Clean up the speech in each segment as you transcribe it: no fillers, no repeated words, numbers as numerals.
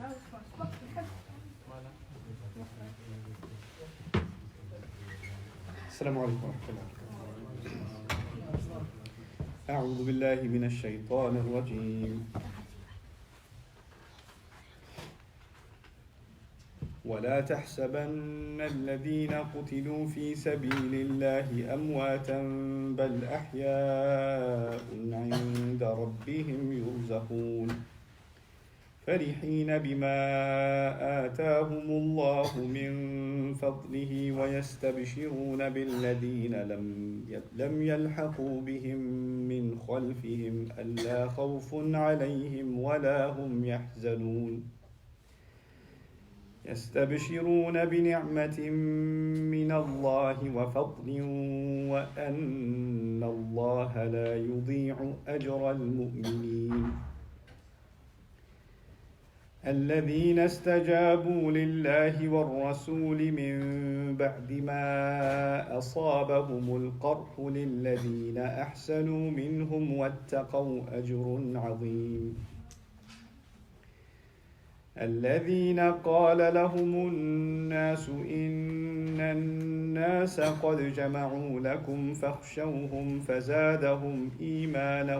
السلام عليكم ورحمة الله. أعوذ بالله من الشيطان الرجيم. ولا تحسبن الذين قتلوا في سبيل الله أمواتا بل أحياء عند ربهم يرزقون فرحين بما آتاهم الله من فضله ويستبشرون بالذين لم يلحقوا بهم من خلفهم ألا خوف عليهم ولا هم يحزنون يستبشرون بنعمة من الله وفضل وأن الله لا يضيع أجر المؤمنين الذين استجابوا لله والرسول من بعد ما أصابهم القرح للذين أحسنوا منهم واتقوا أجر عظيم الذين قال لهم الناس إن الناس قد جمعوا لكم فاخشوهم فزادهم إيمانا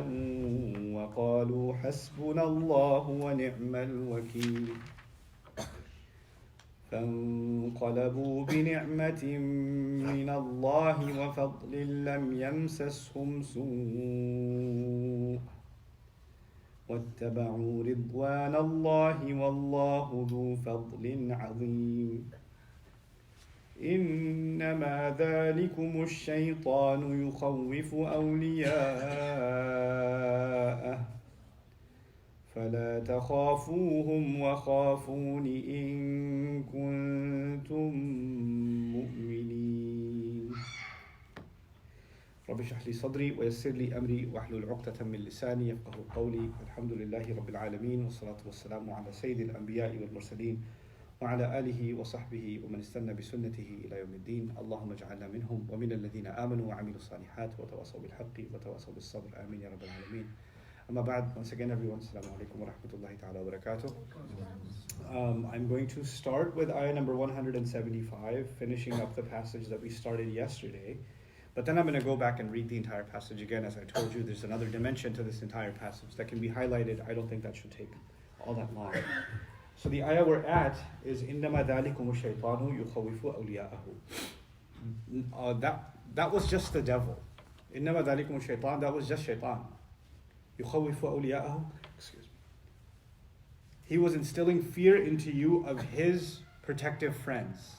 وقالوا حسبنا الله ونعم الوكيل فانقلبوا بنعمة من الله وفضل لم يمسسهم سوء واتبعوا رضوان الله والله ذو فضل عظيم إنما ذلكم الشيطان يخوف أولياءه فلا تخافوهم وخافون إن كنتم مؤمنين رب اشرح لي صدري ويسر لي أمري واحلل عقدة من لساني يفقهوا قولي الحمد لله رب العالمين والصلاة والسلام على سيد الأنبياء والمرسلين وعلى آله وصحبه ومن استنى بسنته إلى يوم الدين اللهم اجعلنا منهم ومن الذين آمنوا وعملوا الصالحات وتواصوا بالحق وتواصوا بالصبر آمين يا رب العالمين أما بعد. Once again everyone, Assalamu alaikum wa rahmatullahi ta'ala wa barakatuh. I'm going to start with ayah number 175, finishing up the passage that we started yesterday. But then I'm going to go back and read the entire passage again. As I told you, there's another dimension to this entire passage that can be highlighted. I don't think that should take all that long. So the ayah we're at is إِنَّمَا ذَلِكُمُ الشَّيْطَانُ يُخَوِّفُ أَوْلِيَاءَهُ. That was just the devil. إِنَّمَا ذَلِكُمُ الشَّيْطَانُ, that was just shaitan. يُخَوِّفُ أَوْلِيَاءَهُ. Excuse me. He was instilling fear into you of his protective friends.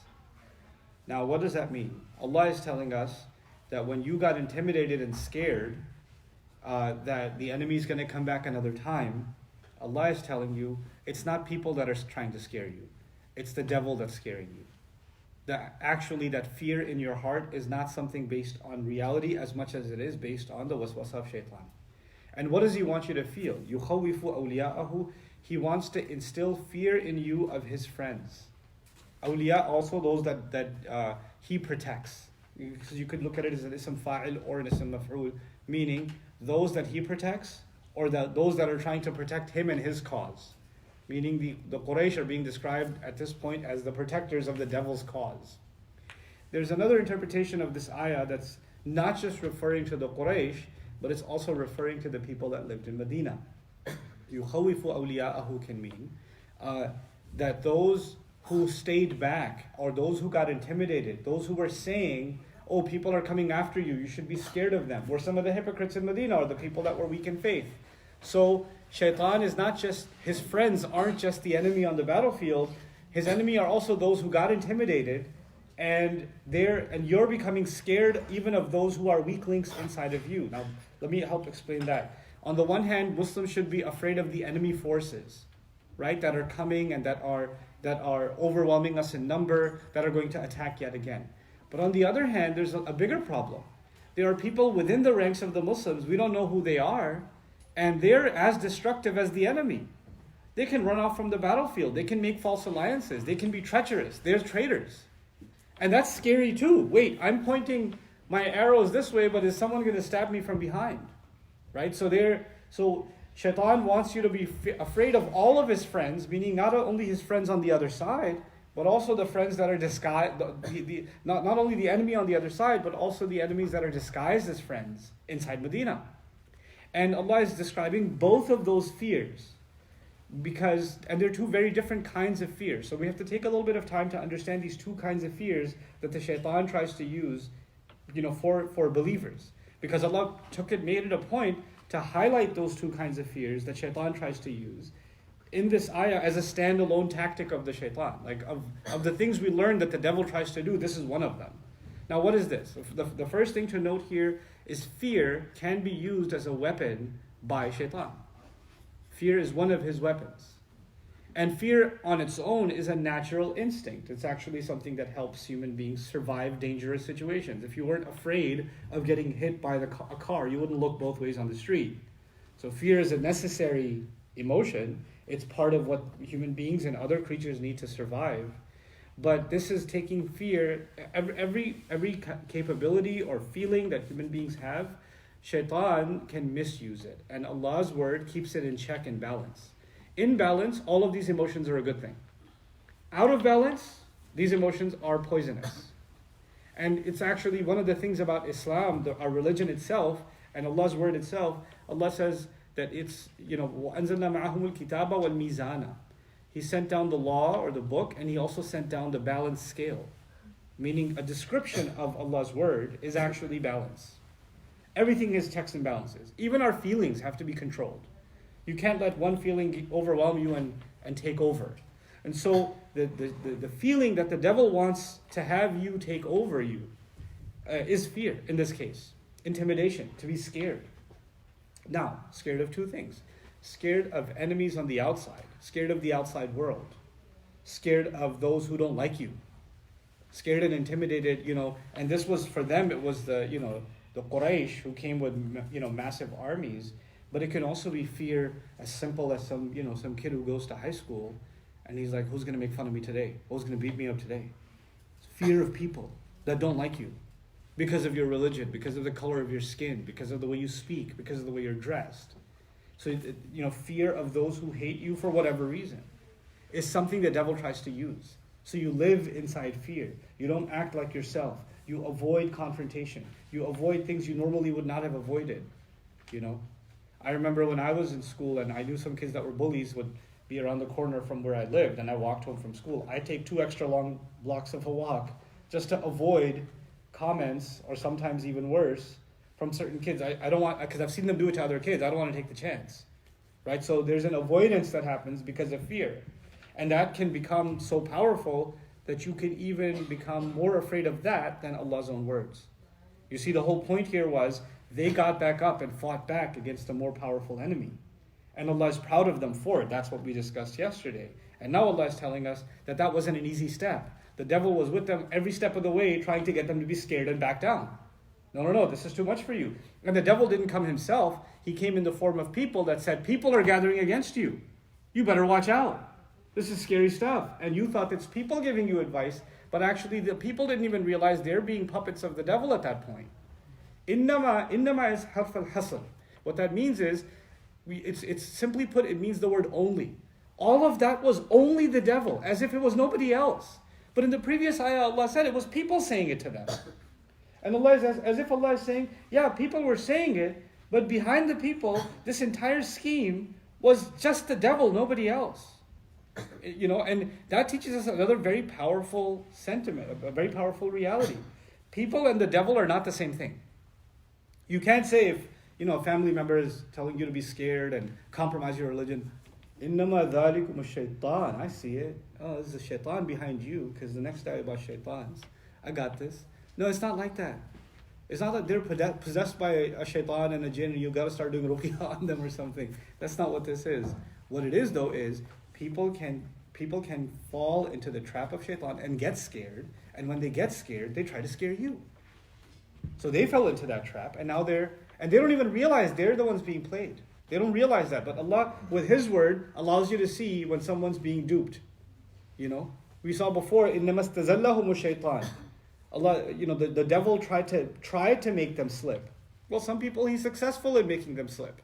Now what does that mean? Allah is telling us that when you got intimidated and scared that the enemy is going to come back another time, Allah is telling you it's not people that are trying to scare you. It's the devil that's scaring you. Actually, that fear in your heart is not something based on reality as much as it is based on the waswasa of shaitan. And what does he want you to feel? يُخَوِّفُ أَوْلِيَاءَهُ. He wants to instill fear in you of his friends. Awliya, also those that he protects. Because you could look at it as an ism fa'il or an ism maf'ul, meaning those that he protects or those that are trying to protect him and his cause. Meaning the Quraysh are being described at this point as the protectors of the devil's cause. There's another interpretation of this ayah that's not just referring to the Quraysh, but it's also referring to the people that lived in Medina. يُخَوِّفُ أَوْلِيَاءَهُ can mean that those who stayed back, or those who got intimidated, those who were saying, oh, people are coming after you, you should be scared of them, were some of the hypocrites in Medina, or the people that were weak in faith. So shaitan is not just, his friends aren't just the enemy on the battlefield, his enemy are also those who got intimidated, and you're becoming scared even of those who are weak links inside of you. Now, let me help explain that. On the one hand, Muslims should be afraid of the enemy forces, right, that are coming and that are overwhelming us in number, that are going to attack yet again. But on the other hand, there's a bigger problem. There are people within the ranks of the Muslims, we don't know who they are, and they're as destructive as the enemy. They can run off from the battlefield, they can make false alliances, they can be treacherous, they're traitors. And that's scary too. Wait, I'm pointing my arrows this way, but is someone going to stab me from behind? Right? So Shaitan wants you to be afraid of all of his friends, meaning not only his friends on the other side, but also the friends that are disguised, not only the enemy on the other side, but also the enemies that are disguised as friends inside Medina. And Allah is describing both of those fears, and they're two very different kinds of fears. So we have to take a little bit of time to understand these two kinds of fears that the shaitan tries to use, for believers. Because Allah made it a point to highlight those two kinds of fears that shaitan tries to use in this ayah as a standalone tactic of the shaitan. Like of the things we learned that the devil tries to do, this is one of them. Now what is this? The first thing to note here is fear can be used as a weapon by shaitan. Fear is one of his weapons. And fear on its own is a natural instinct. It's actually something that helps human beings survive dangerous situations. If you weren't afraid of getting hit by a car, you wouldn't look both ways on the street. So fear is a necessary emotion. It's part of what human beings and other creatures need to survive. But this is taking fear, every capability or feeling that human beings have, shaitan can misuse it. And Allah's word keeps it in check and balance. In balance, all of these emotions are a good thing. Out of balance, these emotions are poisonous. And it's actually one of the things about Islam, our religion itself, and Allah's word itself. Allah says that it's, وَأَنزَلْنَا مَعَهُمُ الْكِتَابَ وَالْمِيزَانَ. He sent down the law or the book, and he also sent down the balance scale. Meaning a description of Allah's word is actually balance. Everything is checks and balances. Even our feelings have to be controlled. You can't let one feeling overwhelm you and take over. And so the feeling that the devil wants to have you take over you is fear in this case. Intimidation, to be scared. Now, scared of two things. Scared of enemies on the outside. Scared of the outside world. Scared of those who don't like you. Scared and intimidated, and this was for them, it was the Quraysh who came with, massive armies. But it can also be fear as simple as some kid who goes to high school and he's like, who's going to make fun of me today? Who's going to beat me up today? It's fear of people that don't like you because of your religion, because of the color of your skin, because of the way you speak, because of the way you're dressed. So, fear of those who hate you for whatever reason is something the devil tries to use. So you live inside fear. You don't act like yourself. You avoid confrontation. You avoid things you normally would not have avoided, I remember when I was in school and I knew some kids that were bullies would be around the corner from where I lived and I walked home from school. I'd take 2 extra long blocks of a walk just to avoid comments or sometimes even worse from certain kids. I don't want, because I've seen them do it to other kids. I don't want to take the chance, right? So there's an avoidance that happens because of fear. And that can become so powerful that you can even become more afraid of that than Allah's own words. You see, the whole point here was they got back up and fought back against a more powerful enemy. And Allah is proud of them for it. That's what we discussed yesterday. And now Allah is telling us that that wasn't an easy step. The devil was with them every step of the way trying to get them to be scared and back down. No, this is too much for you. And the devil didn't come himself. He came in the form of people that said, people are gathering against you. You better watch out. This is scary stuff. And you thought it's people giving you advice, but actually the people didn't even realize they're being puppets of the devil at that point. Innama is harf al-hasr. What that means is, it's simply put, it means the word only. All of that was only the devil, as if it was nobody else. But in the previous ayah, Allah said it was people saying it to them. And Allah is as if Allah is saying, yeah, people were saying it, but behind the people, this entire scheme was just the devil, nobody else. And that teaches us another very powerful sentiment, a very powerful reality. People and the devil are not the same thing. You can't say if, a family member is telling you to be scared and compromise your religion, Innama dhalikum ash-shaytan. I see it. Oh, there's a shaitan behind you, because the next ayah about shaitans. I got this. No, it's not like that. It's not that they're possessed by a shaitan and a jinn and you got to start doing ruqyah on them or something. That's not what this is. What it is, though, is people can fall into the trap of shaitan and get scared. And when they get scared, they try to scare you. So they fell into that trap, and now they don't even realize they're the ones being played. They don't realize that, but Allah, with His word, allows you to see when someone's being duped. We saw before, إِنَّمَا اسْتَزَلَّهُمُ الشَّيْطَانِ. Allah, the devil tried to make them slip. Well, some people He's successful in making them slip.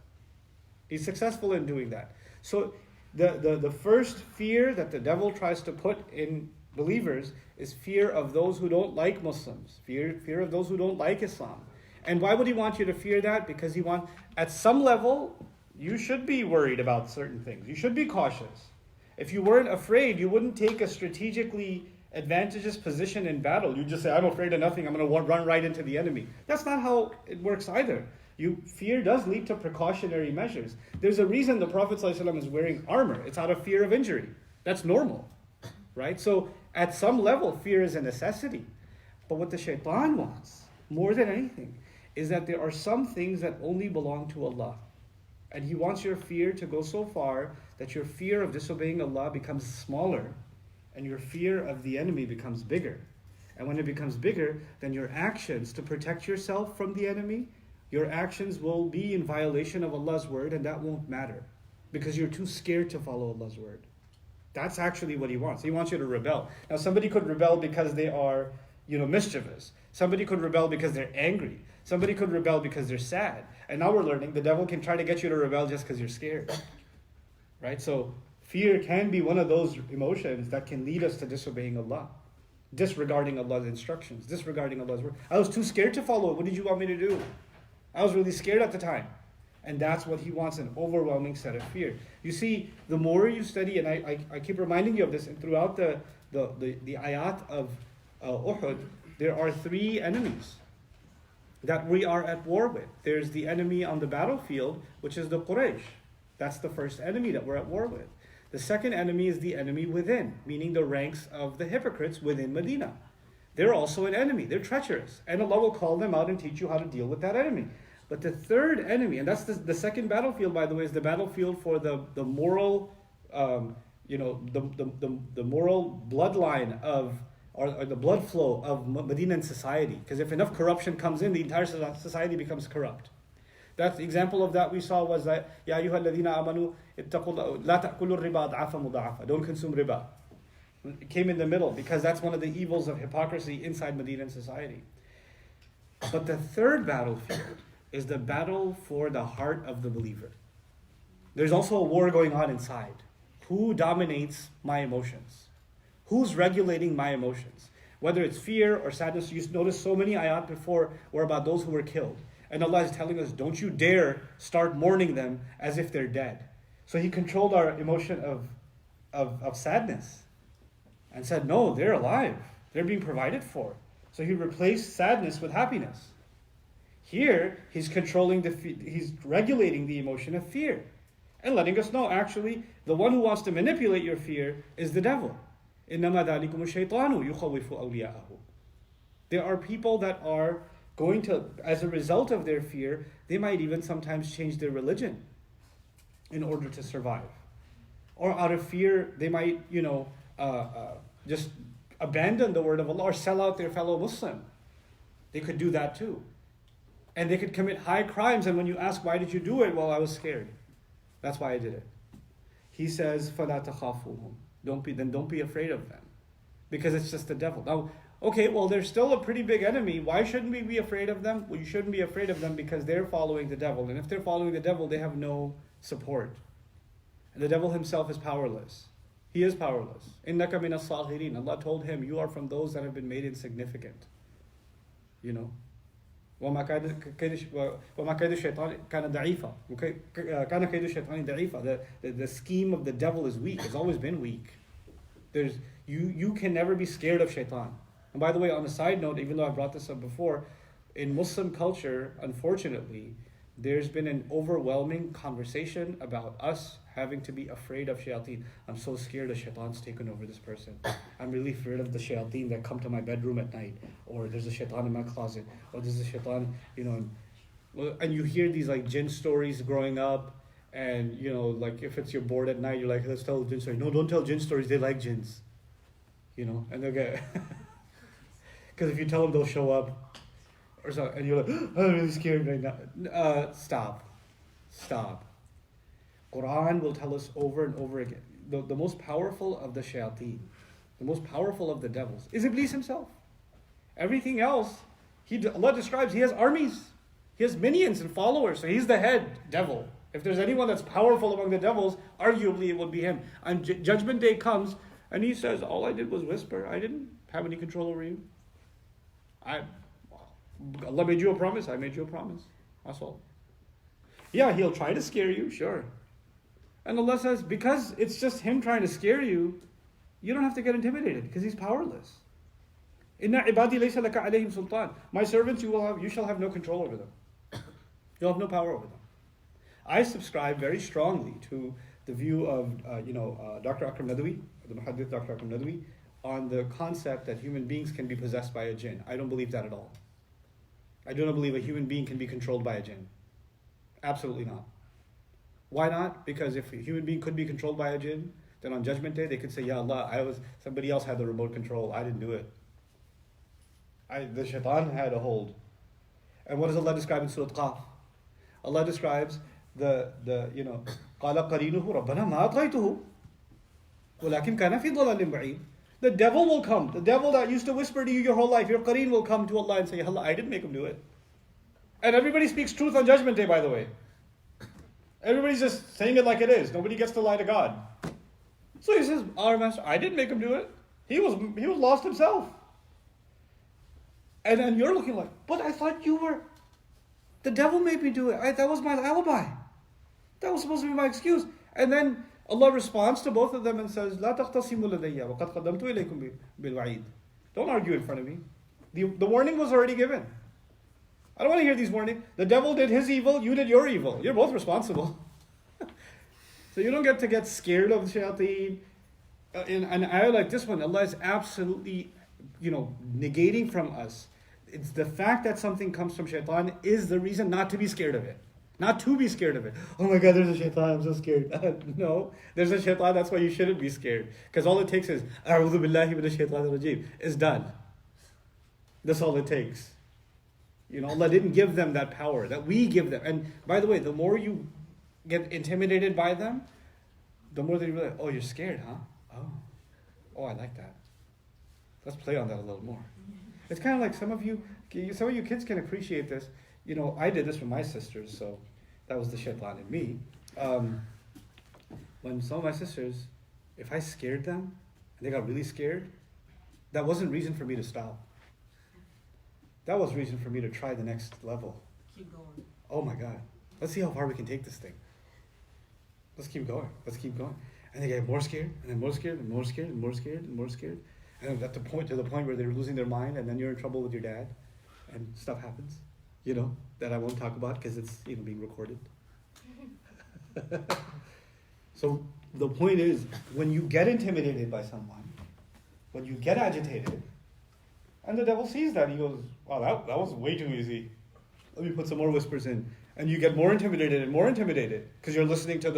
He's successful in doing that. So the first fear that the devil tries to put in believers is fear of those who don't like Muslims, fear of those who don't like Islam. And why would he want you to fear that? Because at some level, you should be worried about certain things. You should be cautious. If you weren't afraid, you wouldn't take a strategically advantageous position in battle. You just say, I'm afraid of nothing, I'm going to run right into the enemy. That's not how it works either. Fear does lead to precautionary measures. There's a reason the Prophet ﷺ is wearing armor. It's out of fear of injury. That's normal, right? So at some level, fear is a necessity. But what the shaitan wants, more than anything, is that there are some things that only belong to Allah. And he wants your fear to go so far that your fear of disobeying Allah becomes smaller and your fear of the enemy becomes bigger. And when it becomes bigger, then your actions to protect yourself from the enemy, your actions will be in violation of Allah's word, and that won't matter because you're too scared to follow Allah's word. That's actually what he wants. He wants you to rebel. Now, somebody could rebel because they are, mischievous. Somebody could rebel because they're angry. Somebody could rebel because they're sad. And now we're learning the devil can try to get you to rebel just because you're scared. Right? So fear can be one of those emotions that can lead us to disobeying Allah, disregarding Allah's instructions, disregarding Allah's word. I was too scared to follow it. What did you want me to do? I was really scared at the time. And that's what he wants, an overwhelming set of fear. You see, the more you study, and I keep reminding you of this, and throughout the ayat of Uhud, there are three enemies that we are at war with. There's the enemy on the battlefield, which is the Quraysh. That's the first enemy that we're at war with. The second enemy is the enemy within, meaning the ranks of the hypocrites within Medina. They're also an enemy. They're treacherous. And Allah will call them out and teach you how to deal with that enemy. But the third enemy, and that's the second battlefield, by the way, is the battlefield for the moral, the moral bloodline of, or the blood flow of Medinan society. Because if enough corruption comes in, the entire society becomes corrupt. That example of that we saw was that, Ya ayyuha alladhina amanu, la ta'kulu riba ad'afa muda'afa. Don't consume riba. It came in the middle because that's one of the evils of hypocrisy inside Medinan society. But the third battlefield is the battle for the heart of the believer. There's also a war going on inside. Who dominates my emotions? Who's regulating my emotions? Whether it's fear or sadness, you notice so many ayat before were about those who were killed. And Allah is telling us, don't you dare start mourning them as if they're dead. So he controlled our emotion of sadness and said, no, they're alive. They're being provided for. So he replaced sadness with happiness. Here, he's he's regulating the emotion of fear and letting us know, actually, the one who wants to manipulate your fear is the devil. إِنَّمَا ذَلِكُمُ الشَّيْطَانُ يُخَوِّفُ أَوْلِيَاءَهُ. There are people that are going to, as a result of their fear, they might even sometimes change their religion in order to survive. Or out of fear, they might, just abandon the word of Allah or sell out their fellow Muslim. They could do that too. And they could commit high crimes, and when you ask, why did you do it? Well, I was scared. That's why I did it. He says, فَلَا تَخَافُوهُمْ. Don't be afraid of them. Because it's just the devil. Now, okay, well, they're still a pretty big enemy. Why shouldn't we be afraid of them? Well, you shouldn't be afraid of them because they're following the devil. And if they're following the devil, they have no support. And the devil himself is powerless. He is powerless. إِنَّكَ مِنَ الصَّاغِرِينَ. Allah told him, you are from those that have been made insignificant. وَمَا كَيْدُ الشَّيْطَانِ كَانَ ضَعِيفًا. كَانَ كَيْدُ الشَّيْطَانِ ضَعِيفًا. The scheme of the devil is weak. It's always been weak. You can never be scared of shaitan. And by the way, on a side note, even though I brought this up before, in Muslim culture, unfortunately, there's been an overwhelming conversation about us having to be afraid of shayateen. I'm so scared the shaitan's taken over this person. I'm really afraid of the shayateen that come to my bedroom at night. Or there's a shaitan in my closet. Or there's a shaitan, and you hear these like jinn stories growing up. And, like if it's you're bored at night, you're like, let's tell a jinn story. No, don't tell jinn stories. They like jinns. And they'll get... Because if you tell them, they'll show up. Or so, and you're like, I'm really scared right now. Stop. Quran will tell us over and over again. The most powerful of the shayateen, the most powerful of the devils, is Iblis himself. Everything else, Allah describes, he has armies. He has minions and followers. So he's the head devil. If there's anyone that's powerful among the devils, arguably it would be him. And Judgment Day comes, and he says, all I did was whisper. I didn't have any control over you. Allah made you a promise. I made you a promise. That's all. Yeah, he'll try to scare you, sure. And Allah says, because it's just him trying to scare you, you don't have to get intimidated because he's powerless. Inna ibadi laysa laka alayhim sultan. My servants, you shall have no control over them. You'll have no power over them. I subscribe very strongly to the view of Dr. Akram Nadwi, the Muhaddith Dr. Akram Nadwi, on the concept that human beings can be possessed by a jinn. I don't believe that at all. I do not believe a human being can be controlled by a jinn. Absolutely not. Why not? Because if a human being could be controlled by a jinn, then on Judgment Day they could say, Ya Allah, somebody else had the remote control. I didn't do it. The shaitan had a hold. And what does Allah describe in Surah Qaf? Allah describes قال قرينه ربنا ما أطغيته ولكن كان في ضلال بعيد. The devil will come. The devil that used to whisper to you your whole life, your qareen will come to Allah and say, Allah, I didn't make him do it. And everybody speaks truth on Judgment Day, by the way. Everybody's just saying it like it is. Nobody gets to lie to God. So he says, our master, I didn't make him do it. He was lost himself. And then you're looking like, but I thought you were, the devil made me do it. That was my alibi. That was supposed to be my excuse. And then Allah responds to both of them and says, لا تختصموا لدي وقد قدمت إليكم بالوعيد. Don't argue in front of me. The warning was already given. I don't want to hear these warnings. The devil did his evil, you did your evil. You're both responsible. So you don't get to get scared of the shayateen. In an ayah like this one, Allah is absolutely, negating from us. It's the fact that something comes from shaitan is the reason not to be scared of it. Not to be scared of it. Oh my God, there's a shaitan, I'm so scared. No, there's a shaitan, that's why you shouldn't be scared. Because all it takes is, A'udhu billahi minash shaitanir rajeem. It's done. That's all it takes. Allah didn't give them that power that we give them. And by the way, the more you get intimidated by them, the more they realize, oh, you're scared, huh? Oh, I like that. Let's play on that a little more. It's kind of like some of you kids can appreciate this. I did this with my sisters, so that was the shaitan in me. When some of my sisters, if I scared them, and they got really scared, that wasn't reason for me to stop. That was reason for me to try the next level. Keep going. Oh my God. Let's see how far we can take this thing. Let's keep going. Let's keep going. And they get more scared, and then more scared, and more scared, and more scared, and more scared. And to the point where they're losing their mind, and then you're in trouble with your dad, and stuff happens, that I won't talk about because it's being recorded. So the point is, when you get intimidated by someone, when you get agitated, and the devil sees that, he goes, wow, that was way too easy. Let me put some more whispers in. And you get more intimidated because you're listening to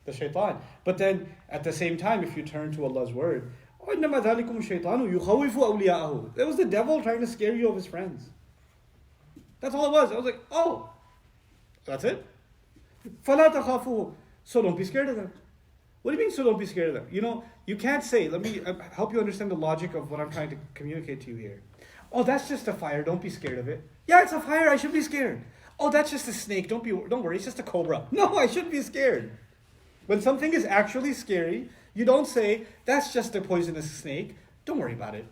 the shaitan. But then at the same time, if you turn to Allah's word, إِنَّمَا ذَلِكُمُ الشَّيْطَانُ يُخَوِّفُ أَوْلِيَاءَهُ. It was the devil trying to scare you of his friends. That's all it was. I was like, oh, that's it? فَلَا تَخَافُوهُ. So don't be scared of them. What do you mean, so don't be scared of them? You can't say, let me help you understand the logic of what I'm trying to communicate to you here. Oh, that's just a fire, don't be scared of it. Yeah, it's a fire, I should be scared. Oh, that's just a snake, don't worry, it's just a cobra. No, I shouldn't be scared. When something is actually scary, you don't say, that's just a poisonous snake, don't worry about it.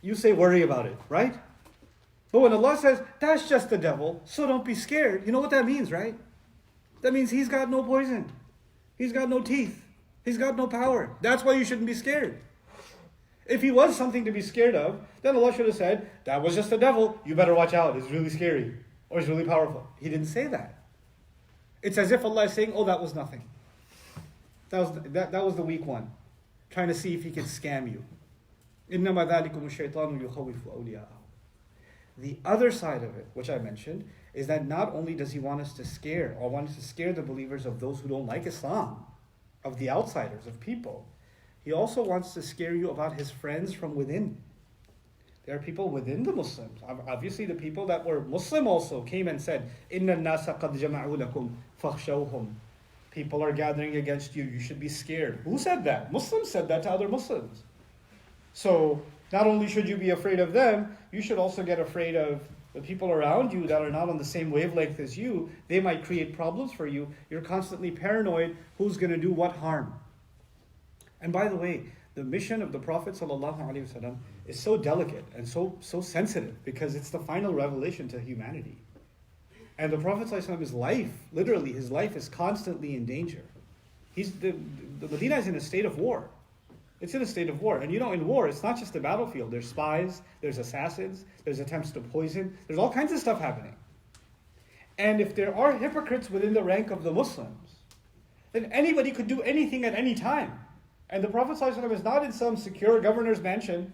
You say, worry about it, right? But when Allah says, that's just the devil, so don't be scared, you know what that means, right? That means he's got no poison. He's got no teeth. He's got no power. That's why you shouldn't be scared. If he was something to be scared of, then Allah should have said, that was just the devil, you better watch out, it's really scary, or it's really powerful. He didn't say that. It's as if Allah is saying, oh, that was nothing. That was the weak one, trying to see if he could scam you. إِنَّمَا ذَلِكُمُ الشَّيْطَانُ يُخَوِّفُ أَوْلِيَاءَهُ. The other side of it, which I mentioned, is that not only does he want us to scare, or want us to scare the believers of those who don't like Islam, of the outsiders, of people, he also wants to scare you about his friends from within. There are people within the Muslims. Obviously, the people that were Muslim also came and said, إِنَّ النَّاسَ قَدْ جَمَعُوا لَكُمْ فَخْشَوْهُمْ. People are gathering against you, you should be scared. Who said that? Muslims said that to other Muslims. So, not only should you be afraid of them, you should also get afraid of The people around you that are not on the same wavelength as you, they might create problems for you. You're constantly paranoid who's going to do what harm. And by the way, the mission of the Prophet ﷺ is so delicate and so sensitive because it's the final revelation to humanity. And the Prophet ﷺ's life, literally his life, is constantly in danger. The Medina is in a state of war. It's in a state of war. And in war, it's not just a battlefield. There's spies, there's assassins, there's attempts to poison, there's all kinds of stuff happening. And if there are hypocrites within the rank of the Muslims, then anybody could do anything at any time. And the Prophet ﷺ is not in some secure governor's mansion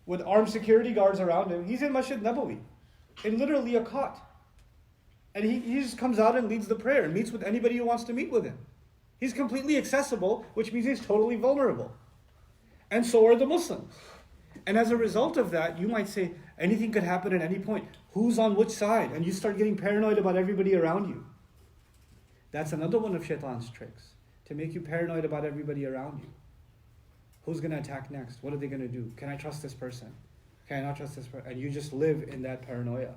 with armed security guards around him. He's in Masjid Nabawi, in literally a cot. And he just comes out and leads the prayer and meets with anybody who wants to meet with him. He's completely accessible, which means he's totally vulnerable. And so are the Muslims. And as a result of that, you might say, anything could happen at any point. Who's on which side? And you start getting paranoid about everybody around you. That's another one of Shaitan's tricks, to make you paranoid about everybody around you. Who's going to attack next? What are they going to do? Can I trust this person? Can I not trust this person? And you just live in that paranoia,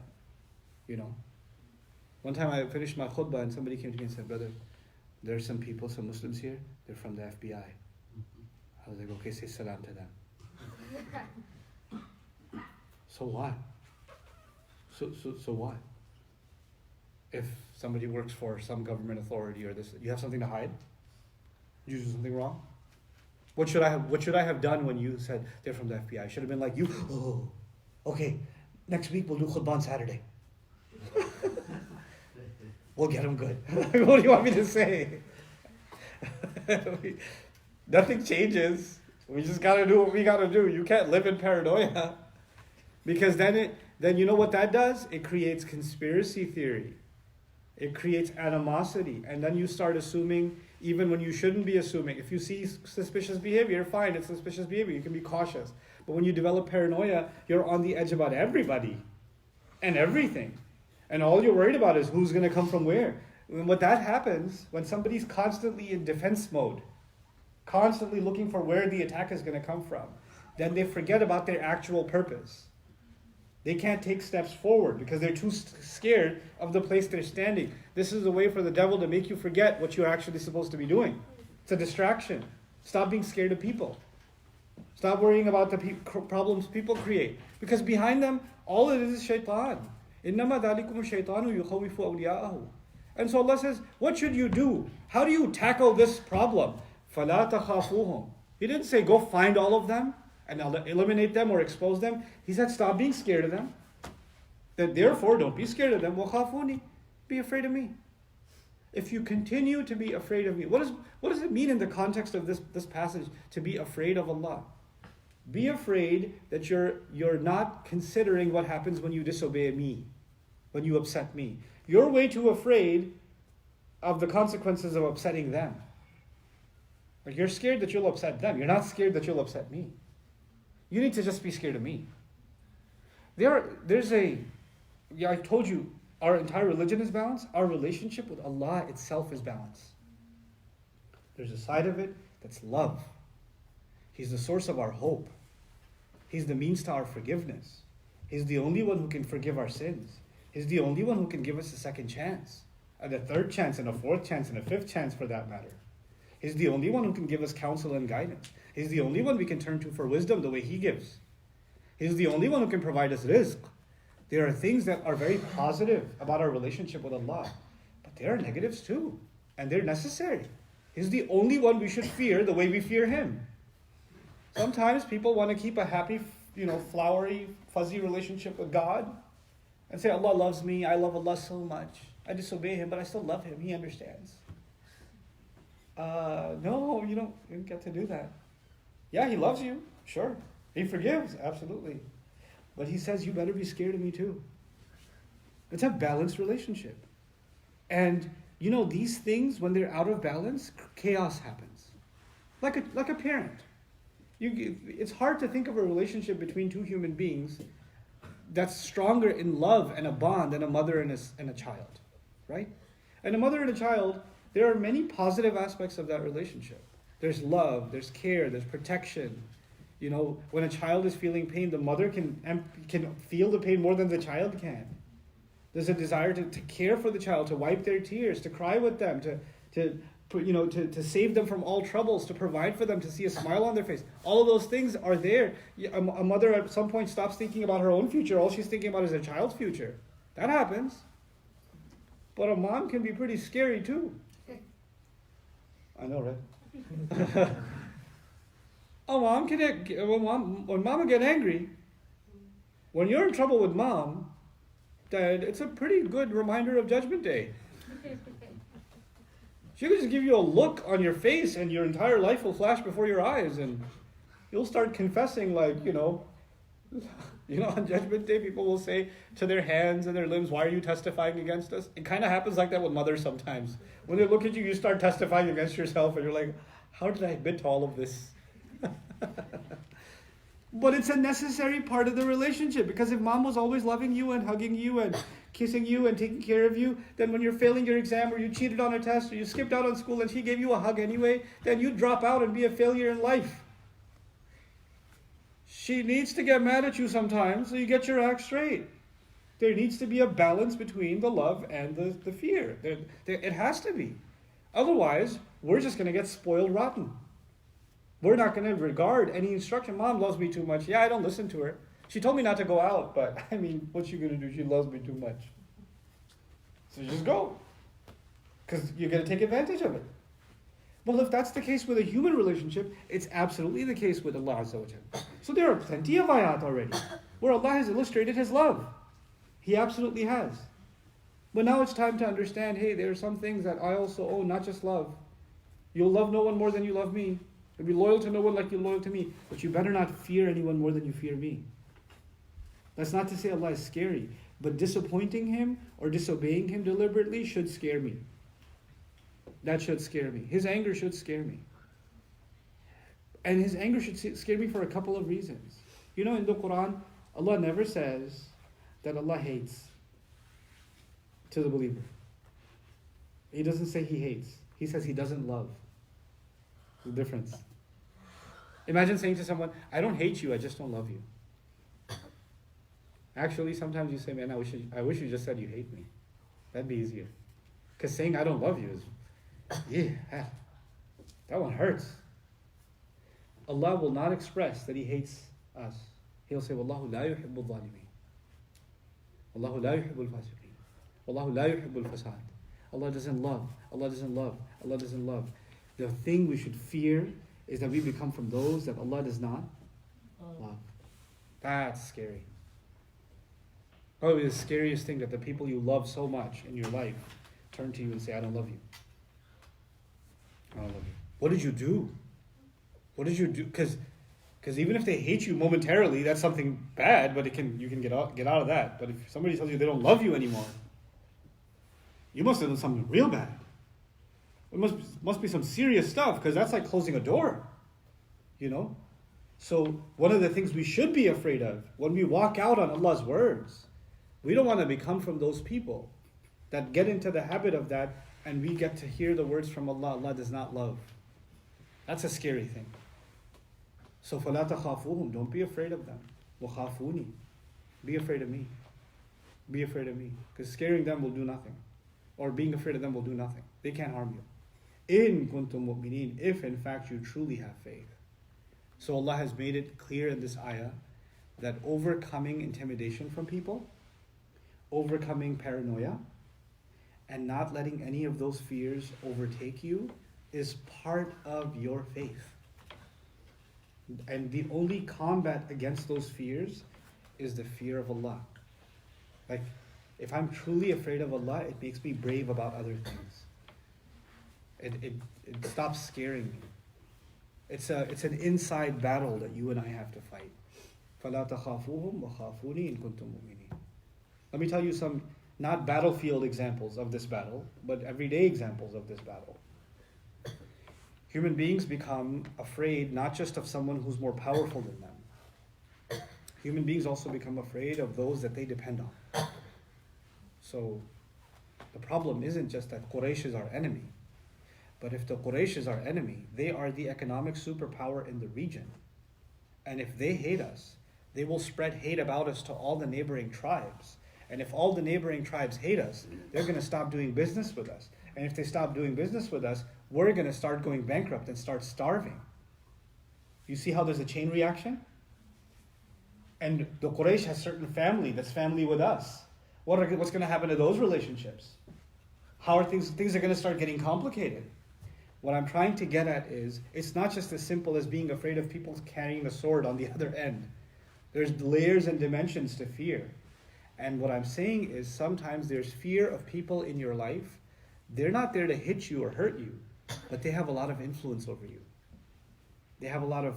One time I finished my khutbah and somebody came to me and said, brother, there are some people, some Muslims here, they're from the FBI. I was like, okay, say salam to them. So what? So what? If somebody works for some government authority or this, you have something to hide? Did you do something wrong? What should I have done when you said they're from the FBI? I should have been like, okay, next week we'll do khutbah on Saturday. We'll get them good. What do you want me to say? Nothing changes. We just got to do what we got to do. You can't live in paranoia. Because then you know what that does? It creates conspiracy theory. It creates animosity. And then you start assuming even when you shouldn't be assuming. If you see suspicious behavior, fine, it's suspicious behavior. You can be cautious. But when you develop paranoia, you're on the edge about everybody and everything. And all you're worried about is who's going to come from where. And what that happens, when somebody's constantly in defense mode, constantly looking for where the attack is going to come from, then they forget about their actual purpose. They can't take steps forward because they're too scared of the place they're standing. This is a way for the devil to make you forget what you're actually supposed to be doing. It's a distraction. Stop being scared of people. Stop worrying about the problems people create. Because behind them, all it is shaitan. إِنَّمَا ذَلِكُمُ الشَّيْطَانُ يُخَوِّفُ أَوْلِيَاءَهُ. And so Allah says, what should you do? How do you tackle this problem? فَلَا تَخَافُوهُمْ. He didn't say go find all of them and eliminate them or expose them. He said stop being scared of them. Then therefore don't be scared of them. وَخَافُونِ. Be afraid of me. If you continue to be afraid of me, what does it mean in the context of this passage to be afraid of Allah? Be afraid that you're not considering what happens when you disobey me, when you upset me. You're way too afraid of the consequences of upsetting them. Like you're scared that you'll upset them. You're not scared that you'll upset me. You need to just be scared of me. I told you, our entire religion is balanced. Our relationship with Allah itself is balanced. There's a side of it that's love. He's the source of our hope. He's the means to our forgiveness. He's the only one who can forgive our sins. He's the only one who can give us a second chance, and a third chance, and a fourth chance, and a fifth chance for that matter. He's the only one who can give us counsel and guidance. He's the only one we can turn to for wisdom the way He gives. He's the only one who can provide us rizq. There are things that are very positive about our relationship with Allah, but there are negatives too, and they're necessary. He's the only one we should fear the way we fear Him. Sometimes people want to keep a happy, flowery, fuzzy relationship with God and say, Allah loves me, I love Allah so much. I disobey Him, but I still love Him. He understands. No, you don't get to do that. Yeah, He loves you, sure. He forgives, absolutely. But He says, you better be scared of me too. It's a balanced relationship. And, these things, when they're out of balance, chaos happens. Like a parent. It's hard to think of a relationship between two human beings that's stronger in love and a bond than a mother and a child, right? And a mother and a child, there are many positive aspects of that relationship. There's love, there's care, there's protection. You know, when a child is feeling pain, the mother can feel the pain more than the child can. There's a desire to care for the child, to wipe their tears, to cry with them, to save them from all troubles, to provide for them, to see a smile on their face. All of those things are there. A mother at some point stops thinking about her own future. All she's thinking about is her child's future. That happens. But a mom can be pretty scary too. I know, right? A mom when mama get angry, when you're in trouble with mom, then it's a pretty good reminder of Judgment Day. She could just give you a look on your face and your entire life will flash before your eyes and you'll start confessing like, on Judgment Day people will say to their hands and their limbs, why are you testifying against us? It kind of happens like that with mothers sometimes. When they look at you, you start testifying against yourself and you're like, how did I admit to all of this? But it's a necessary part of the relationship, because if mom was always loving you and hugging you and kissing you and taking care of you, then when you're failing your exam or you cheated on a test or you skipped out on school and she gave you a hug anyway, then you drop out and be a failure in life. She needs to get mad at you sometimes so you get your act straight. There needs to be a balance between the love and the fear. It has to be. Otherwise, we're just going to get spoiled rotten. We're not going to regard any instruction. Mom loves me too much. Yeah, I don't listen to her. She told me not to go out, but what's she going to do? She loves me too much. So just go. Because you're going to take advantage of it. Well, if that's the case with a human relationship, it's absolutely the case with Allah Azza wa Jalla. So there are plenty of ayat already where Allah has illustrated His love. He absolutely has. But now it's time to understand, hey, there are some things that I also owe, not just love. You'll love no one more than you love me. You'll be loyal to no one like you're loyal to me. But you better not fear anyone more than you fear me. That's not to say Allah is scary. But disappointing Him or disobeying Him deliberately should scare me. That should scare me. His anger should scare me. And His anger should scare me for a couple of reasons. In the Quran, Allah never says that Allah hates to the believer. He doesn't say He hates. He says He doesn't love. The difference. Imagine saying to someone, I don't hate you, I just don't love you. Actually, sometimes you say, man, I wish you just said you hate me. That'd be easier. Because saying I don't love you is, that one hurts. Allah will not express that He hates us. He'll say, Wallahu la yuhibbul zalimeen. Wallahu la yuhibbul fasiqeen. Wallahu la yuhibbul fasad. Allah doesn't love. Allah doesn't love. Allah doesn't love. The thing we should fear is that we become from those that Allah does not love. That's scary. Probably the scariest thing, that the people you love so much in your life turn to you and say, I don't love you. I don't love you. What did you do? What did you do? Because even if they hate you momentarily, that's something bad, but you can get out of that. But if somebody tells you they don't love you anymore, you must have done something real bad. It must be some serious stuff, because that's like closing a door, So one of the things we should be afraid of when we walk out on Allah's words, we don't want to become from those people that get into the habit of that, and we get to hear the words from Allah, Allah does not love. That's a scary thing. So فَلَا تَخَافُوهُمْ, don't be afraid of them. وَخَافُونِي, be afraid of me. Be afraid of me. Because scaring them will do nothing. Or being afraid of them will do nothing. They can't harm you. In kuntum mu'mineen, if in fact you truly have faith. So Allah has made it clear in this ayah that overcoming intimidation from people, overcoming paranoia, and not letting any of those fears overtake you is part of your faith. And the only combat against those fears is the fear of Allah. Like, if I'm truly afraid of Allah, it makes me brave about other things. It stops scaring me. It's an inside battle that you and I have to fight. فَلَا تَخَافُوهُمْ وَخَافُونِي إِن كُنتُم مُؤْمِنِينَ. Let me tell you some, not battlefield examples of this battle, but everyday examples of this battle. Human beings become afraid not just of someone who's more powerful than them. Human beings also become afraid of those that they depend on. So the problem isn't just that Quraysh is our enemy, but if the Quraysh is our enemy, they are the economic superpower in the region. And if they hate us, they will spread hate about us to all the neighboring tribes. And if all the neighboring tribes hate us, they're going to stop doing business with us. And if they stop doing business with us, we're going to start going bankrupt and start starving. You see how there's a chain reaction? And the Quraysh has certain family that's family with us. What's going to happen to those relationships? How are things are going to start getting complicated? What I'm trying to get at is, it's not just as simple as being afraid of people carrying a sword on the other end. There's layers and dimensions to fear. And what I'm saying is, sometimes there's fear of people in your life. They're not there to hit you or hurt you, but they have a lot of influence over you. They have a lot of,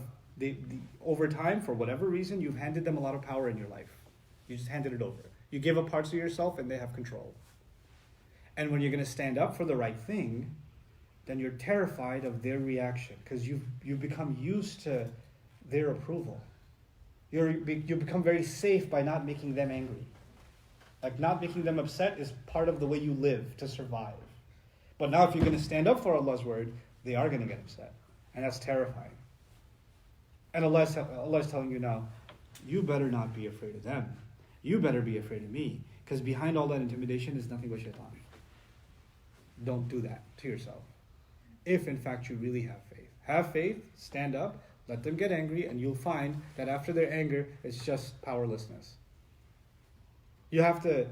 over time, for whatever reason, you've handed them a lot of power in your life. You just handed it over. You give up parts of yourself and they have control. And when you're going to stand up for the right thing, then you're terrified of their reaction, because you've become used to their approval. You become very safe by not making them angry. Like, not making them upset is part of the way you live to survive. But now if you're going to stand up for Allah's word, they are going to get upset. And that's terrifying. And Allah is telling you now, you better not be afraid of them. You better be afraid of me. Because behind all that intimidation is nothing but shaitan. Don't do that to yourself. If in fact you really have faith. Have faith, stand up, let them get angry, and you'll find that after their anger, it's just powerlessness. You have to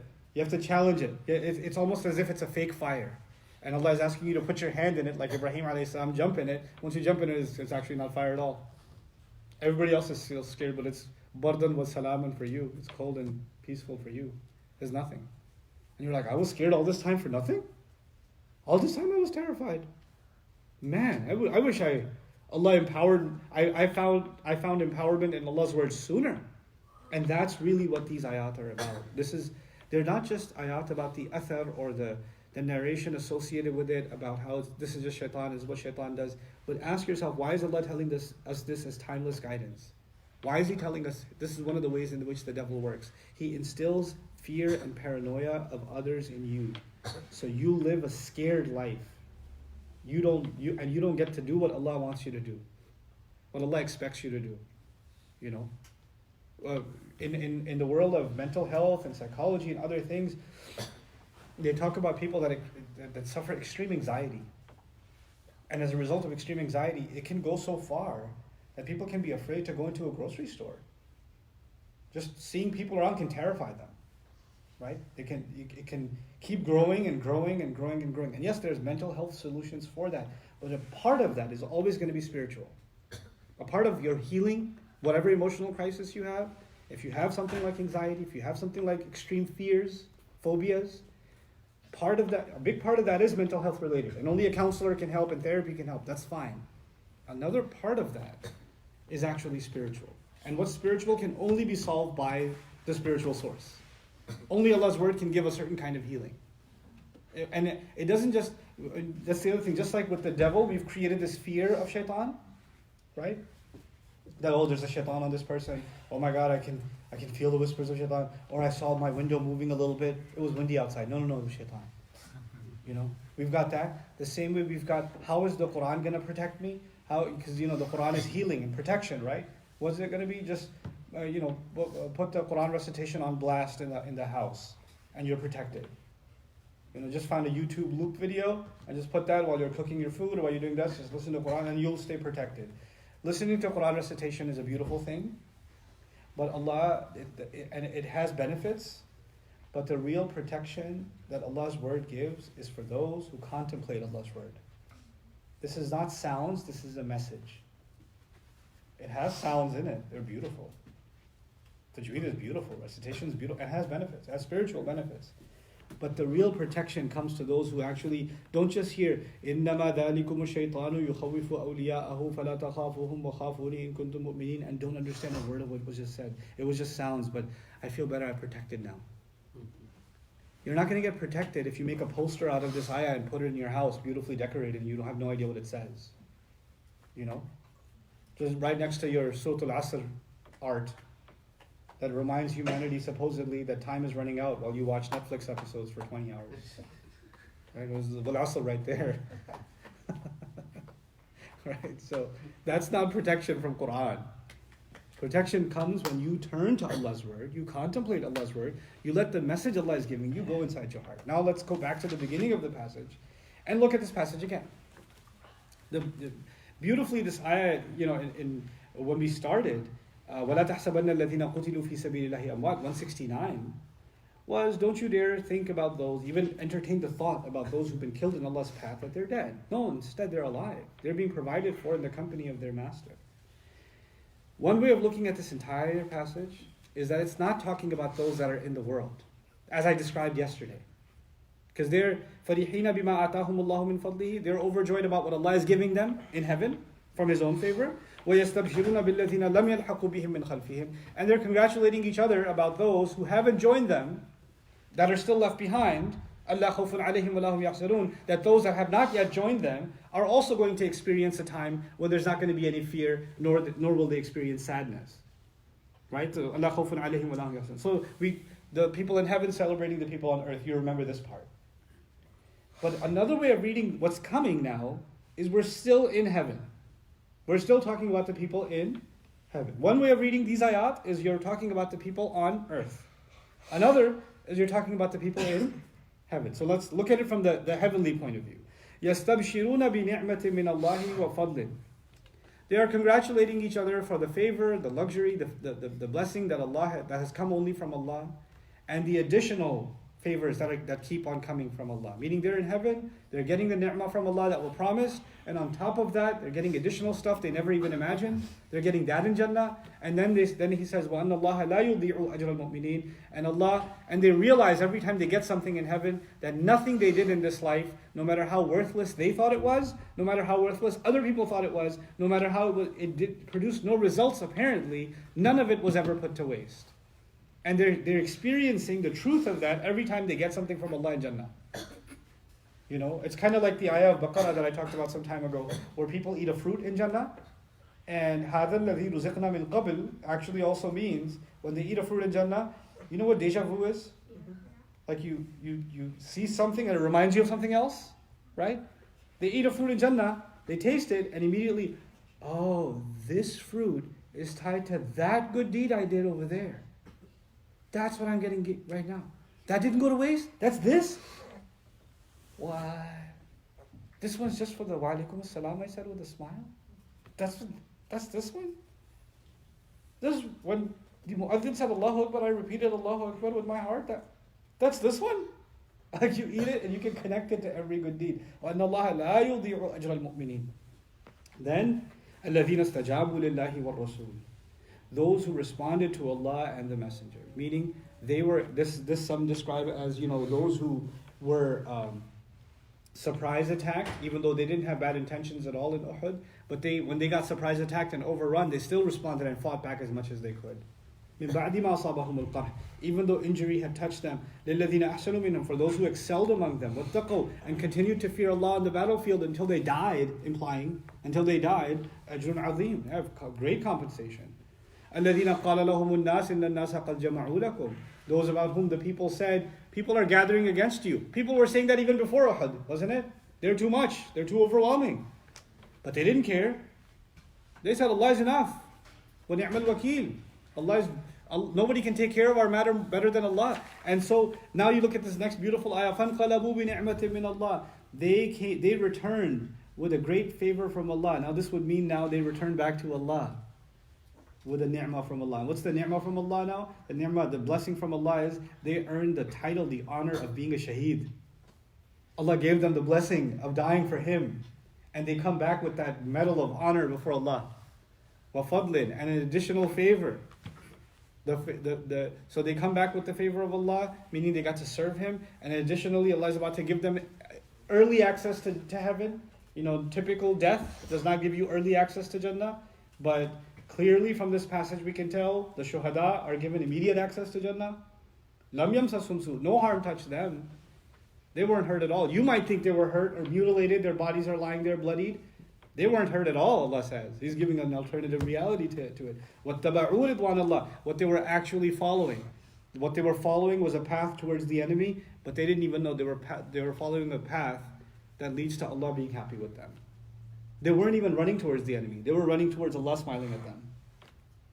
challenge it. It's almost as if it's a fake fire. And Allah is asking you to put your hand in it, like Ibrahim alayhi salam, jump in it. Once you jump in it, it's actually not fire at all. Everybody else is still scared, but it's bardan wa salaman for you. It's cold and peaceful for you. There's nothing. And you're like, I was scared all this time for nothing? All this time I was terrified. Man, I wish Allah empowered, I found empowerment in Allah's word sooner. And that's really what these ayat are about. They're not just ayat about the athar or the narration associated with it about how this is just shaitan, is what shaitan does. But ask yourself, why is Allah telling us this as timeless guidance? Why is He telling us this is one of the ways in which the devil works? He instills fear and paranoia of others in you. So you live a scared life. You don't get to do what Allah wants you to do, what Allah expects you to do. You know, in the world of mental health and psychology and other things, they talk about people that suffer extreme anxiety, and as a result of extreme anxiety, it can go so far that people can be afraid to go into a grocery store. Just seeing people around can terrify them. Right? It can keep growing and growing and growing and growing. And yes, there's mental health solutions for that. But a part of that is always going to be spiritual. A part of your healing, whatever emotional crisis you have, if you have something like anxiety, if you have something like extreme fears, phobias, a big part of that is mental health related. And only a counselor can help and therapy can help. That's fine. Another part of that is actually spiritual. And what's spiritual can only be solved by the spiritual source. Only Allah's word can give a certain kind of healing. And it doesn't just, that's the other thing, just like with the devil, we've created this fear of shaitan, right? That, oh, there's a shaitan on this person. Oh my God, I can feel the whispers of shaitan. Or I saw my window moving a little bit. It was windy outside. No, it was shaitan. You know, we've got that. The same way we've got, how is the Quran going to protect me? Because, the Quran is healing and protection, right? Was it going to be just, put the Quran recitation on blast in the house and you're protected? Just find a YouTube loop video and just put that while you're cooking your food or while you're doing this, just listen to Quran and you'll stay protected. Listening to Quran recitation is a beautiful thing, but it has benefits, but the real protection that Allah's word gives is for those who contemplate Allah's word. This is not sounds, this is a message. It has sounds in it, they're beautiful. Tajweed is beautiful, recitation is beautiful, it has benefits, it has spiritual benefits. But the real protection comes to those who actually don't just hear إِنَّمَا ذَلِكُمُ الشَّيْطَانُ يُخَوِّفُ أَوْلِيَاءَهُ فَلَا تَخَافُوهُمْ وَخَافُونِي إِن كُنتُم مُؤْمِنِينَ, and don't understand a word of what was just said. It was just sounds, but I feel better, I'm protected now. You're not going to get protected if you make a poster out of this ayah and put it in your house, beautifully decorated, and you don't have no idea what it says. Just right next to your Surah Al-Asr art that reminds humanity supposedly that time is running out while you watch Netflix episodes for 20 hours. Right? It was Al-Asr right there. Right? So that's not protection from Quran. Protection comes when you turn to Allah's word, you contemplate Allah's word, you let the message Allah is giving you go inside your heart. Now let's go back to the beginning of the passage and look at this passage again. Beautifully, this ayah, when we started, وَلَا تَحْسَبَنَّ الَّذِينَ قُتِلُوا فِي سَبِيلِ اللَّهِ أَمْوَاتٍ 169 was, don't you dare think about those, even entertain the thought about those who've been killed in Allah's path, that they're dead. No, instead they're alive. They're being provided for in the company of their master. One way of looking at this entire passage is that it's not talking about those that are in the world, as I described yesterday. Because they're فَرِحِينَ بِمَا آتَاهُمُ اللَّهُ مِنْ فَضْلِهِ. They're overjoyed about what Allah is giving them in heaven from His own favor. وَيَسْتَبْشِرُونَ بِالَّذِينَ لَمْ يَلْحَقُوا بِهِمْ مِنْ خَلْفِهِمْ. And they're congratulating each other about those who haven't joined them, that are still left behind. أَلَّا خَوْفٌ عَلَيْهِمْ وَلَا هُمْ يَحْزَنُونَ. That those that have not yet joined them are also going to experience a time when there's not going to be any fear, nor will they experience sadness. Right? أَلَّا خَوْفٌ عَلَيْهِمْ وَلَا هُمْ يَحْزَنُونَ. So the people in heaven celebrating the people on earth, you remember this part. But another way of reading what's coming now is we're still in heaven. We're still talking about the people in heaven. One way of reading these ayat is you're talking about the people on earth. Another is you're talking about the people in heaven. So let's look at it from the heavenly point of view. يَسْتَبْشِرُونَ بِنِعْمَةٍ مِّنَ اللَّهِ وَفَضْلٍ. They are congratulating each other for the favor, the luxury, the blessing that has come only from Allah, and the additional favors that keep on coming from Allah. Meaning they're in heaven, they're getting the ni'mah from Allah that were promised, and on top of that, they're getting additional stuff they never even imagined. They're getting that in Jannah. And then he says, وَأَنَّ اللَّهَ لَا يُضِيعُ أَجْرَ الْمُؤْمِنِينَ. And they realize every time they get something in heaven, that nothing they did in this life, no matter how worthless they thought it was, no matter how worthless other people thought it was, no matter how it did produce no results apparently, none of it was ever put to waste. And they're experiencing the truth of that every time they get something from Allah in Jannah. It's kind of like the ayah of Baqarah that I talked about some time ago, where people eat a fruit in Jannah. And هَذَا الَّذِي رُزِقْنَا مِنْ قَبْلِ actually also means, when they eat a fruit in Jannah, you know what deja vu is? Like you see something and it reminds you of something else, right? They eat a fruit in Jannah, they taste it, and immediately, oh, this fruit is tied to that good deed I did over there. That's what I'm getting right now. That didn't go to waste? That's this? Why? This one's just for the wa alaikum assalam I said with a smile? That's this one? This when the mu'adhin said Allahu Akbar, I repeated Allahu Akbar with my heart. That's this one? Like you eat it and you can connect it to every good deed. وَأَنَّ اللَّهَ لَا يُضِيعُ أَجْرَ الْمُؤْمِنِينَ. Then, الَّذِينَ اسْتَجَابُوا لِلَّهِ وَالرَّسُولِ. Those who responded to Allah and the Messenger. Meaning, they were, this some describe it as, those who were surprise attacked, even though they didn't have bad intentions at all in Uhud. But when they got surprise attacked and overrun, they still responded and fought back as much as they could. مِنْ بَعْدِ مَا أَصَابَهُمُ الْقَرْحِ. Even though injury had touched them. لِلَّذِينَ أَحْسَنُوا مِنْهُمْ. For those who excelled among them. وَاتَّقَوْا. And continued to fear Allah on the battlefield until they died, implying, until they died, أَجْرٌ عَظِيمٌ. They have great compensation. الَّذِينَ قَالَ لَهُمُ النَّاسِ إِنَّ النَّاسَ قَدْ جَمَعُوا لَكُمْ. Those about whom the people said, people are gathering against you. People were saying that even before Uhud, wasn't it? They're too much. They're too overwhelming. But they didn't care. They said, Allah is enough. وَنِعْمَ الْوَكِيلُ. Nobody can take care of our matter better than Allah. And so now you look at this next beautiful ayah. فَانْقَلَبُوا بِنِعْمَةٍ مِّنَ اللَّهِ. They returned with a great favor from Allah. Now this would mean now they return back to Allah with a ni'mah from Allah. What's the ni'mah from Allah now? The ni'mah, the blessing from Allah is they earned the title, the honor of being a shaheed. Allah gave them the blessing of dying for Him. And they come back with that medal of honor before Allah. وَفَضْلٍ. And an additional favor. So they come back with the favor of Allah, meaning they got to serve Him. And additionally, Allah is about to give them early access to heaven. Typical death does not give you early access to Jannah. But clearly from this passage we can tell the shuhada are given immediate access to Jannah. لَمْ يَمْسَسْهُمْ سُوءٌ. No harm touched them. They weren't hurt at all. You might think they were hurt or mutilated, their bodies are lying there bloodied. They weren't hurt at all, Allah says. He's giving an alternative reality to it. وَاتَّبَعُوا رِضْوَانَ اللَّهِ. What they were actually following. What they were following was a path towards the enemy, but they didn't even know they were following a path that leads to Allah being happy with them. They weren't even running towards the enemy. They were running towards Allah smiling at them.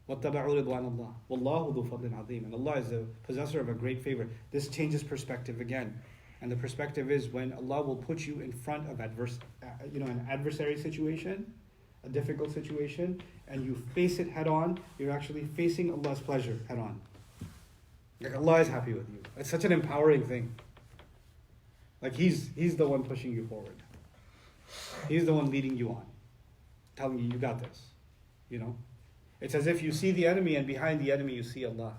وَاتَّبَعُوا رِضْوَانَ اللَّهِ وَاللَّهُ ذُو فَضْلٍ عَظِيمٍ. And Allah is the possessor of a great favor. This changes perspective again. And the perspective is when Allah will put you in front of an adversary situation, a difficult situation, and you face it head on, you're actually facing Allah's pleasure head on. Like Allah is happy with you. It's such an empowering thing. Like He's the one pushing you forward. He's the one leading you on, telling you got this. It's as if you see the enemy and behind the enemy you see Allah.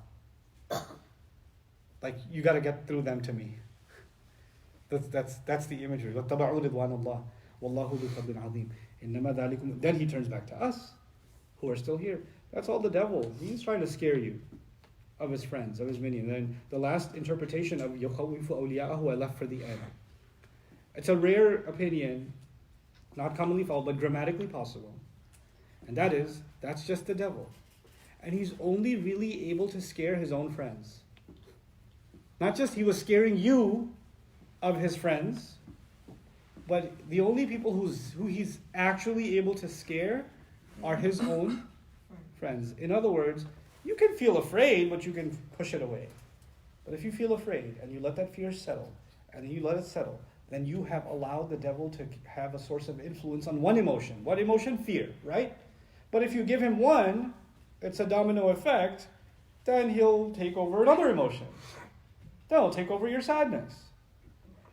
Like you got to get through them to me. That's the imagery. وَاتَّبَعُوا رِضْوَانَ اللَّهِ وَاللَّهُ ذُو فَضْلٍ عَظِيمٍ إِنَّمَا ذَلِكُمْ. Then he turns back to us, who are still here. That's all the devil. He's trying to scare you of his friends, of his minions. And then the last interpretation of يُخَوِّفُ أَوْلِيَاءَهُ I left for the end. It's a rare opinion, not commonly followed, but grammatically possible. And that's just the devil. And he's only really able to scare his own friends. Not just he was scaring you of his friends, but the only people who he's actually able to scare are his own friends. In other words, you can feel afraid, but you can push it away. But if you feel afraid and you let that fear settle, and you let it settle, then you have allowed the devil to have a source of influence on one emotion. What emotion? Fear, right? But if you give him one, it's a domino effect, then he'll take over another emotion. Then he'll take over your sadness.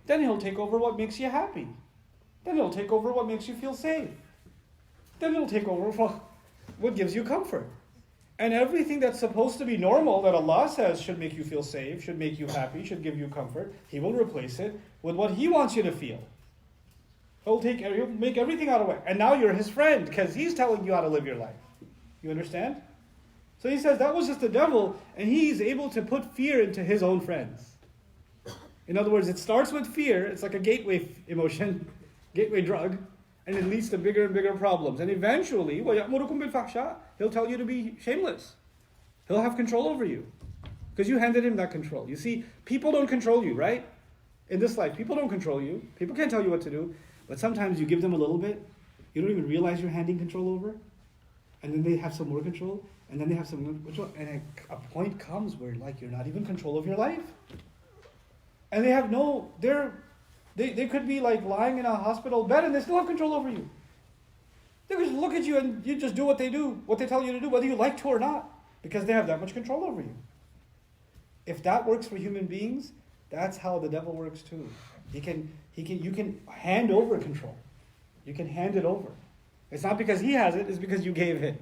Then he'll take over what makes you happy. Then he'll take over what makes you feel safe. Then he'll take over what gives you comfort. And everything that's supposed to be normal that Allah says should make you feel safe, should make you happy, should give you comfort, He will replace it with what He wants you to feel. He'll make everything out of whack. And now you're His friend because He's telling you how to live your life. You understand? So He says that was just the devil, and he's able to put fear into his own friends. In other words, it starts with fear. It's like a gateway emotion, gateway drug, and it leads to bigger and bigger problems. And eventually, وَيَأْمُرُكُمْ بِالْفَحْشَاءِ, He'll tell you to be shameless. He'll have control over you because you handed Him that control. You see, people don't control you, right? In this life, people don't control you. People can't tell you what to do. But sometimes you give them a little bit. You don't even realize you're handing control over. And then they have some more control. And then they have some more control. And a point comes where you're not even in control of your life. And they have they could be lying in a hospital bed and they still have control over you. They just look at you and you just do what they tell you to do, whether you like to or not, because they have that much control over you. If that works for human beings, that's how the devil works too. You can hand over control. You can hand it over. It's not because he has it, it's because you gave it.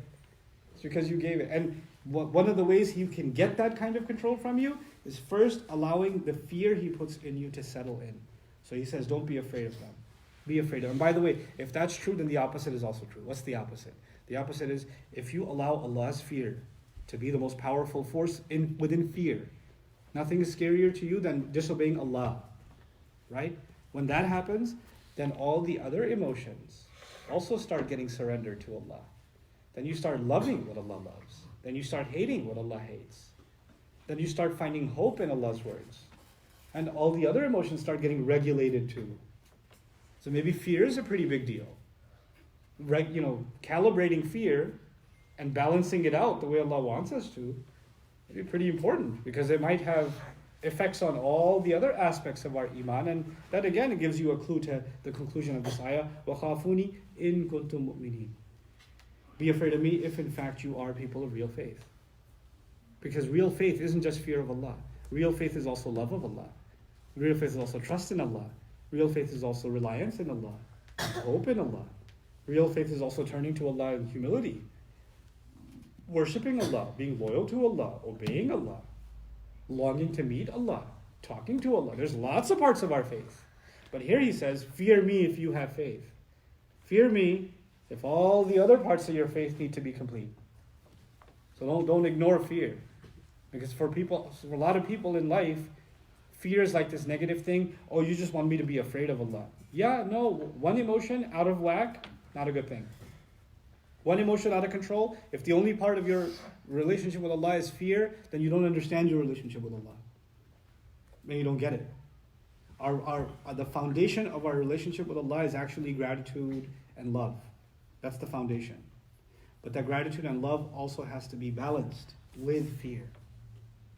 It's because you gave it. And one of the ways he can get that kind of control from you is first allowing the fear he puts in you to settle in. So he says, don't be afraid of them. Be afraid of them. And by the way, if that's true, then the opposite is also true. What's the opposite? The opposite is if you allow Allah's fear to be the most powerful force within fear, nothing is scarier to you than disobeying Allah. Right? When that happens, then all the other emotions also start getting surrendered to Allah. Then you start loving what Allah loves. Then you start hating what Allah hates. Then you start finding hope in Allah's words. And all the other emotions start getting regulated too. So maybe fear is a pretty big deal. Calibrating fear and balancing it out the way Allah wants us to would be pretty important because it might have effects on all the other aspects of our iman. And that again, it gives you a clue to the conclusion of this ayah. وَخَافُونِ إِن كُنْتُم مُؤْمِنِينَ. Be afraid of me if in fact you are people of real faith. Because real faith isn't just fear of Allah. Real faith is also love of Allah. Real faith is also trust in Allah. Real faith is also reliance in Allah. Hope in Allah. Real faith is also turning to Allah in humility. Worshipping Allah. Being loyal to Allah. Obeying Allah. Longing to meet Allah. Talking to Allah. There's lots of parts of our faith. But here he says, fear me if you have faith. Fear me if all the other parts of your faith need to be complete. So don't ignore fear. Because for a lot of people in life, fear is like this negative thing. Oh, you just want me to be afraid of Allah. Yeah, no. One emotion out of whack, not a good thing. One emotion out of control. If the only part of your relationship with Allah is fear, then you don't understand your relationship with Allah. Then you don't get it. The foundation of our relationship with Allah is actually gratitude and love. That's the foundation. But that gratitude and love also has to be balanced with fear.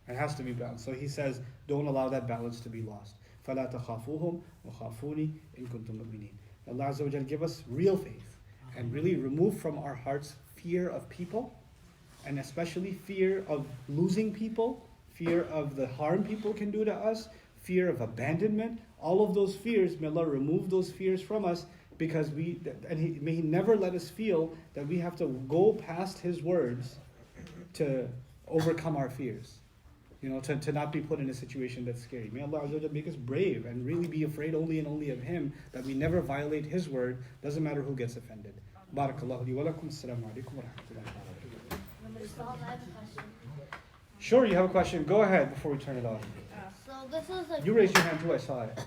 It has to be balanced. So he says, don't allow that balance to be lost. فَلَا تَخَافُوهُمْ وَخَافُونِي إِن كُنتُم مُؤْمِنِينَ. Allah Azza wa Jal give us real faith and really remove from our hearts fear of people, and especially fear of losing people, fear of the harm people can do to us, fear of abandonment. All of those fears, may Allah remove those fears from us, because may He never let us feel that we have to go past His words to overcome our fears. To not be put in a situation that's scary. May Allah Azza wa Jalla make us brave and really be afraid only and only of Him, that we never violate His word, doesn't matter who gets offended. Barakallahu li wa lakum. Assalamu alaikum wa rahmatullahi wa barakatuh. Sure, you have a question. Go ahead before we turn it off. So this is like... You raised your hand too, I saw it.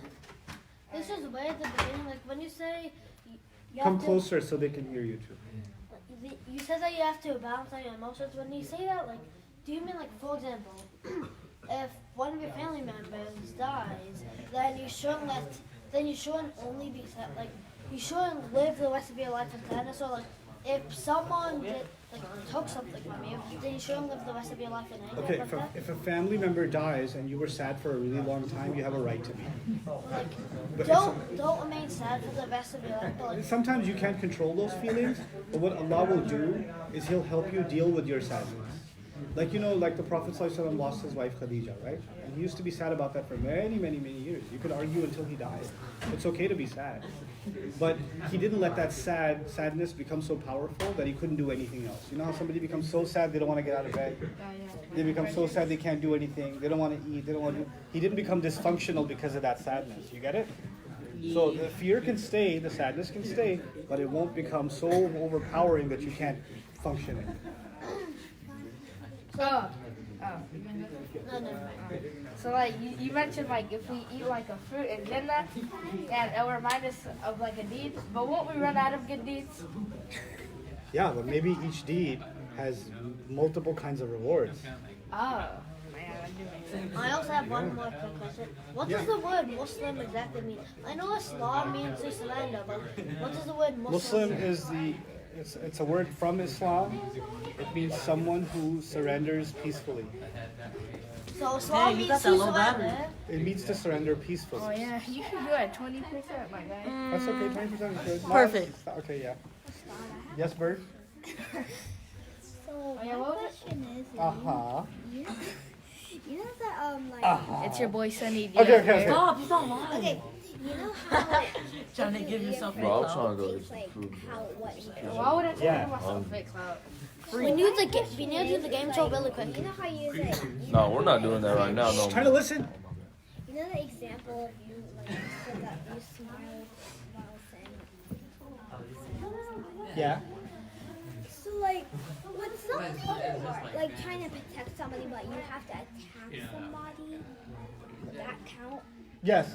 This is way at the beginning, like when you say... Come closer so they can hear you too. You said that you have to balance out your emotions. When you say that, like, do you mean, like, for example, if one of your family members dies, then you shouldn't only be sad, like, you shouldn't live the rest of your life in sadness, or like, if someone took something from you, then you shouldn't live the rest of your life in anger. Okay, like if a family member dies and you were sad for a really long time, you have a right to be. Like, don't remain sad for the rest of your life. But like, sometimes you can't control those feelings, but what Allah will do is He'll help you deal with your sadness. Like, like the Prophet ﷺ lost his wife Khadija, right? And he used to be sad about that for many, many, many years. You could argue until he died. It's okay to be sad. But he didn't let that sadness become so powerful that he couldn't do anything else. You know how somebody becomes so sad they don't want to get out of bed? They become so sad they can't do anything. They don't want to eat. They don't want to. He didn't become dysfunctional because of that sadness. You get it? So the fear can stay, the sadness can stay, but it won't become so overpowering that you can't function in it. no. So like you mentioned, like if we eat like a fruit in Jannah, and it'll remind us of like a deed, but won't we run out of good deeds? Yeah, but maybe each deed has multiple kinds of rewards. Oh, man, that do make sense. I also have one more quick question. What does the word Muslim exactly mean? I know Islam means to surrender, but what does the word Muslim mean? Muslim is it's a word from Islam. It means someone who surrenders peacefully. So Islam means to surrender. It means to surrender peacefully. Oh yeah, you should do it 20%, my guy. That's okay, 20% is good. Perfect. Okay, yeah. Yes, Bert? So yeah, my what was question is, Uh-huh. you know that like It's your boy Sunny. Okay. Stop, stop lying. okay, you know how Trying to give yourself a Bro, I'm trying to go tastes like food. how what Why would I tell Yeah. myself fake clout? We need to do the game show really quick. you know how you say No, we're not doing that right now. No. Trying to listen. you know the example of you like you said that you smiled while saying Yeah. so like when somebody like trying to protect somebody but you have to attack somebody, would that count? Yes.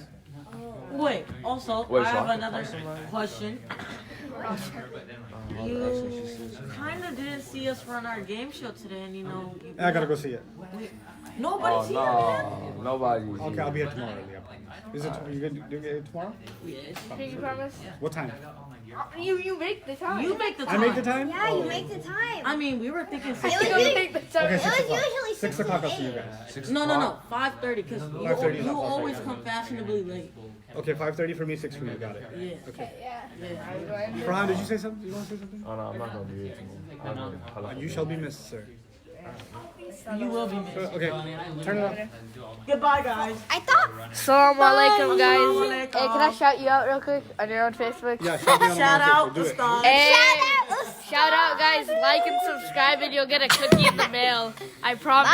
Wait, also, Wait, I so have I- another question. You kind of didn't see us run our game show today, and I gotta go see it. nobody's here, man. No, nobody. Okay, I'll be here tomorrow. Is it? You gonna do it tomorrow? Yes. Can you promise? What time? You make the time. You make the I time. make the time? Yeah, you make the time. I mean, we were thinking It 6 was You make the time. Okay, It 6 was o'clock. usually 6 o'clock, I'll see you guys. 6 No, o'clock? 5:30, because 5:30 is you not always 5:30. come fashionably late. Okay, 5:30 for me, 6 for you. Got it. Yeah. Okay. Yeah. Farhan, did you say something? You want to say something? Oh, no, I'm not going to be here tomorrow. You shall be missed, sir. You will be missed. Okay, turn it up. Goodbye, guys. I thought Assalamu alaikum, guys. Assalamu Hey, alaikum. can I shout you out real quick on your own Facebook? Yeah, shout me on Shout my out Facebook. Do the it. stars. Hey, shout out, guys. Like and subscribe, and you'll get a cookie in the mail. I promise.